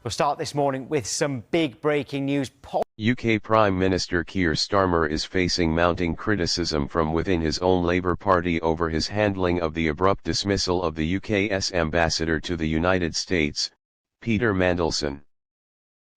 We'll start this morning with some big breaking news. UK Prime Minister Keir Starmer is facing mounting criticism from within his own Labour Party over his handling of the abrupt dismissal of the UK's ambassador to the United States, Peter Mandelson.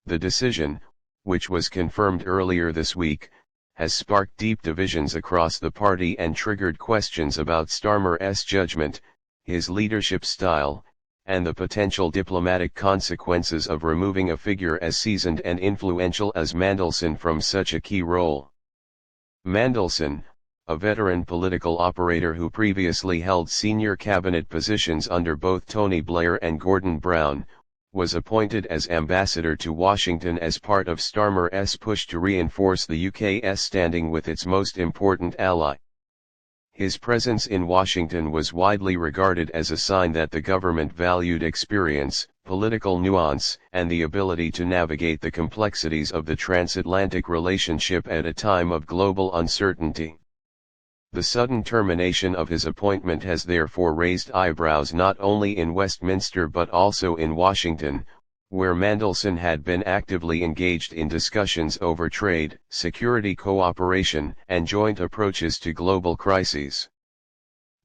The decision, which was confirmed earlier this week, has sparked deep divisions across the party and triggered questions about Starmer's judgment, his leadership style, and the potential diplomatic consequences of removing a figure as seasoned and influential as Mandelson from such a key role. Mandelson, a veteran political operator who previously held senior cabinet positions under both Tony Blair and Gordon Brown, was appointed as ambassador to Washington as part of Starmer's push to reinforce the UK's standing with its most important ally. His presence in Washington was widely regarded as a sign that the government valued experience, political nuance, and the ability to navigate the complexities of the transatlantic relationship at a time of global uncertainty. The sudden termination of his appointment has therefore raised eyebrows not only in Westminster but also in Washington, where Mandelson had been actively engaged in discussions over trade, security cooperation, and joint approaches to global crises.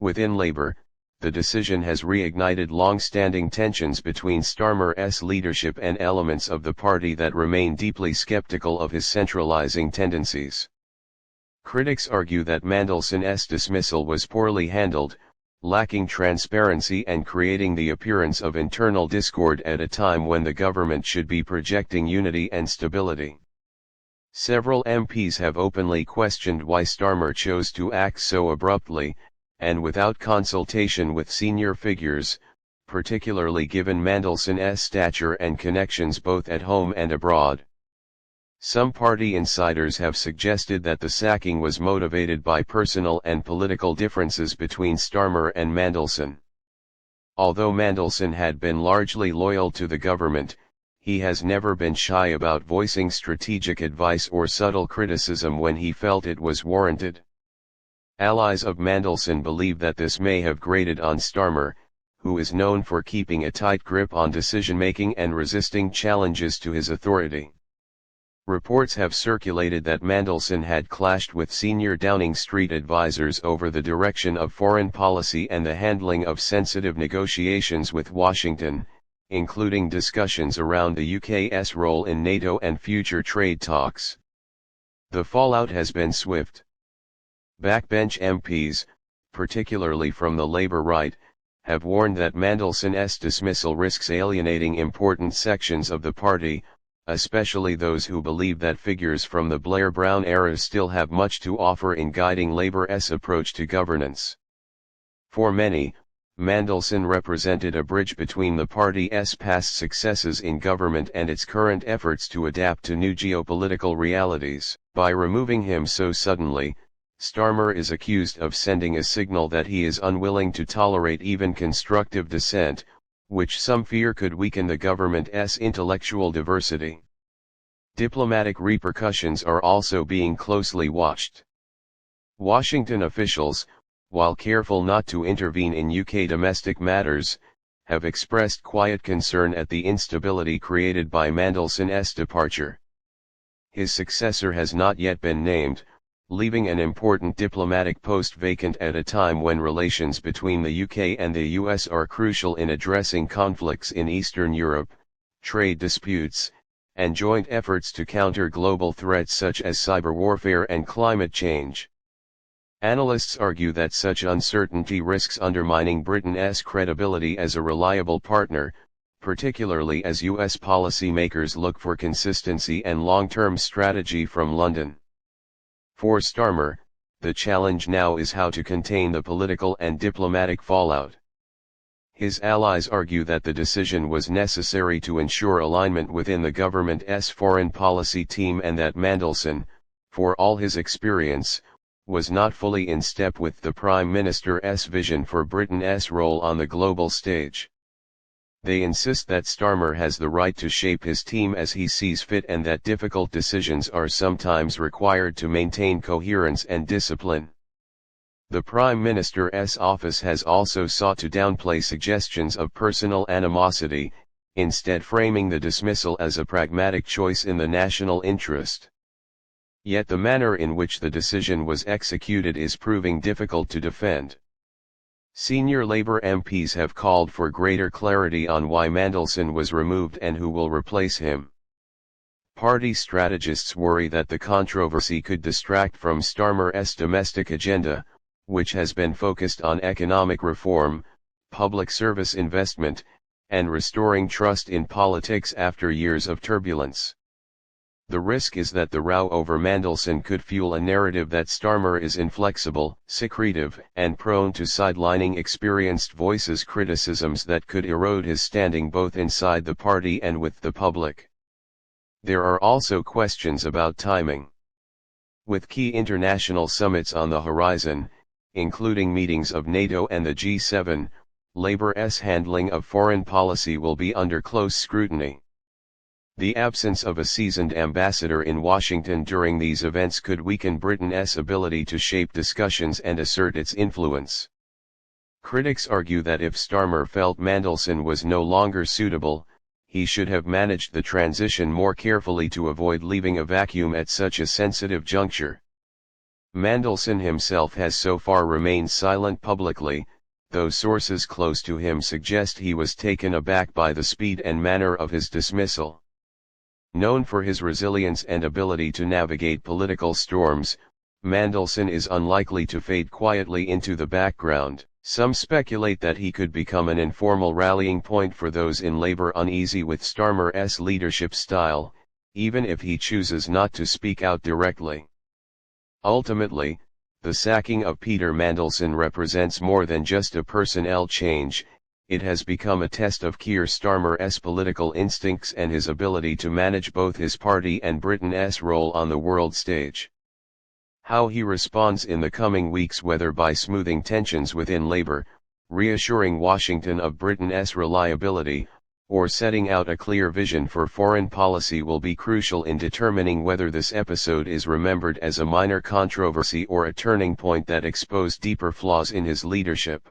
Within Labour, the decision has reignited long-standing tensions between Starmer's leadership and elements of the party that remain deeply skeptical of his centralising tendencies. Critics argue that Mandelson's dismissal was poorly handled, lacking transparency and creating the appearance of internal discord at a time when the government should be projecting unity and stability. Several MPs have openly questioned why Starmer chose to act so abruptly, and without consultation with senior figures, particularly given Mandelson's stature and connections both at home and abroad. Some party insiders have suggested that the sacking was motivated by personal and political differences between Starmer and Mandelson. Although Mandelson had been largely loyal to the government, he has never been shy about voicing strategic advice or subtle criticism when he felt it was warranted. Allies of Mandelson believe that this may have grated on Starmer, who is known for keeping a tight grip on decision-making and resisting challenges to his authority. Reports have circulated that Mandelson had clashed with senior Downing Street advisers over the direction of foreign policy and the handling of sensitive negotiations with Washington, including discussions around the UK's role in NATO and future trade talks. The fallout has been swift. Backbench MPs, particularly from the Labour right, have warned that Mandelson's dismissal risks alienating important sections of the party, especially those who believe that figures from the Blair-Brown era still have much to offer in guiding Labour's approach to governance. For many, Mandelson represented a bridge between the party's past successes in government and its current efforts to adapt to new geopolitical realities. By removing him so suddenly, Starmer is accused of sending a signal that he is unwilling to tolerate even constructive dissent, which some fear could weaken the government's intellectual diversity. Diplomatic repercussions are also being closely watched. Washington officials, while careful not to intervene in UK domestic matters, have expressed quiet concern at the instability created by Mandelson's departure. His successor has not yet been named, leaving an important diplomatic post vacant at a time when relations between the UK and the US are crucial in addressing conflicts in Eastern Europe, trade disputes, and joint efforts to counter global threats such as cyber warfare and climate change. Analysts argue that such uncertainty risks undermining Britain's credibility as a reliable partner, particularly as US policymakers look for consistency and long-term strategy from London. For Starmer, the challenge now is how to contain the political and diplomatic fallout. His allies argue that the decision was necessary to ensure alignment within the government's foreign policy team and that Mandelson, for all his experience, was not fully in step with the Prime Minister's vision for Britain's role on the global stage. They insist that Starmer has the right to shape his team as he sees fit and that difficult decisions are sometimes required to maintain coherence and discipline. The Prime Minister's office has also sought to downplay suggestions of personal animosity, instead framing the dismissal as a pragmatic choice in the national interest. Yet the manner in which the decision was executed is proving difficult to defend. Senior Labour MPs have called for greater clarity on why Mandelson was removed and who will replace him. Party strategists worry that the controversy could distract from Starmer's domestic agenda, which has been focused on economic reform, public service investment, and restoring trust in politics after years of turbulence. The risk is that the row over Mandelson could fuel a narrative that Starmer is inflexible, secretive, and prone to sidelining experienced voices, criticisms that could erode his standing both inside the party and with the public. There are also questions about timing. With key international summits on the horizon, including meetings of NATO and the G7, Labour's handling of foreign policy will be under close scrutiny. The absence of a seasoned ambassador in Washington during these events could weaken Britain's ability to shape discussions and assert its influence. Critics argue that if Starmer felt Mandelson was no longer suitable, he should have managed the transition more carefully to avoid leaving a vacuum at such a sensitive juncture. Mandelson himself has so far remained silent publicly, though sources close to him suggest he was taken aback by the speed and manner of his dismissal. Known for his resilience and ability to navigate political storms, Mandelson is unlikely to fade quietly into the background. Some speculate that he could become an informal rallying point for those in Labour uneasy with Starmer's leadership style, even if he chooses not to speak out directly. Ultimately, the sacking of Peter Mandelson represents more than just a personnel change. It has become a test of Keir Starmer's political instincts and his ability to manage both his party and Britain's role on the world stage. How he responds in the coming weeks, whether by smoothing tensions within Labour, reassuring Washington of Britain's reliability, or setting out a clear vision for foreign policy, will be crucial in determining whether this episode is remembered as a minor controversy or a turning point that exposed deeper flaws in his leadership.